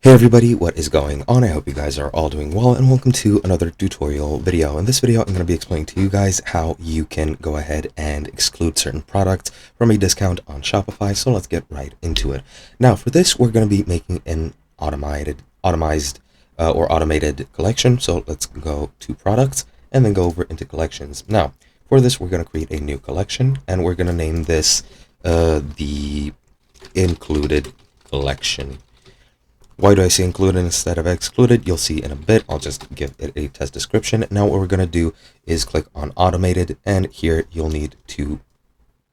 Hey everybody, what is going on? I hope you guys are all doing well, and welcome to another tutorial video. In this video, I'm going to be explaining to you guys how you can go ahead and exclude certain products from a discount on Shopify. So let's get right into it. Now, for this, we're going to be making an automated collection. So let's go to products and then go over into collections. Now, for this, we're going to create a new collection, and we're going to name this the included collection. Why do I say included instead of excluded? You'll see in a bit. I'll just give it a test description. Now what we're going to do is click on automated, and here you'll need to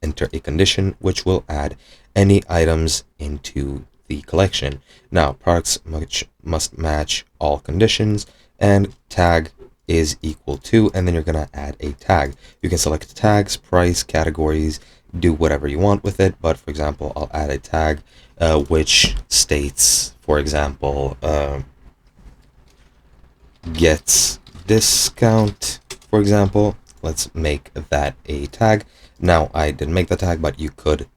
enter a condition which will add any items into the collection. Now products must match all conditions, and tag is equal to, and then you're going to add a tag. You can select tags, price, categories, do whatever you want with it, but for example, I'll add a tag which states, for example, gets discount, for example. Let's make that a tag. Now, I didn't make the tag, but you could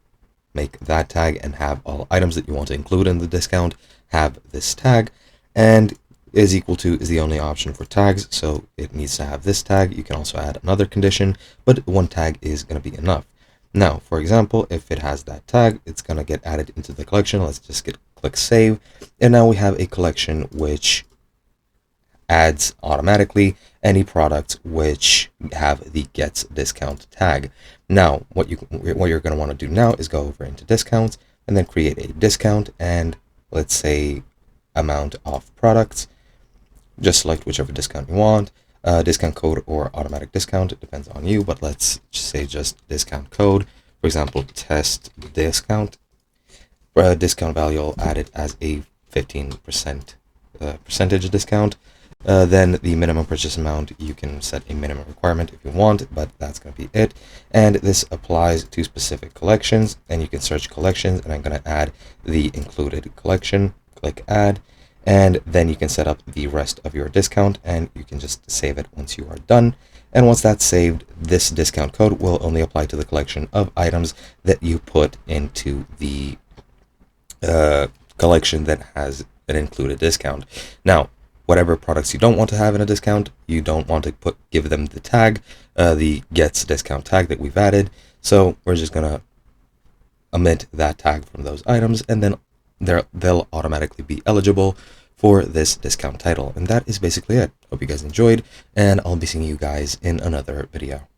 make that tag and have all items that you want to include in the discount have this tag, and is equal to is the only option for tags, so it needs to have this tag. You can also add another condition, but one tag is going to be enough. Now, for example, if it has that tag, it's going to get added into the collection. Let's just click save. And now we have a collection which adds automatically any products which have the gets discount tag. Now, what you're going to want to do now is go over into discounts and then create a discount, and let's say amount of products. Just select whichever discount you want. Discount code or automatic discount, it depends on you, but let's say just discount code. For example, test discount. Discount value, I'll add it as a 15% percentage discount. Then the minimum purchase amount, you can set a minimum requirement if you want, but that's going to be it. And this applies to specific collections, and you can search collections, and I'm going to add the included collection. Click add. And then you can set up the rest of your discount, and you can just save it once you are done. And once that's saved, this discount code will only apply to the collection of items that you put into the collection that has an included discount. Now, whatever products you don't want to have in a discount, you don't want to give them the tag, the gets discount tag that we've added. So we're just going to omit that tag from those items, and then they'll automatically be eligible for this discount title. And that is basically it. Hope you guys enjoyed, and I'll be seeing you guys in another video.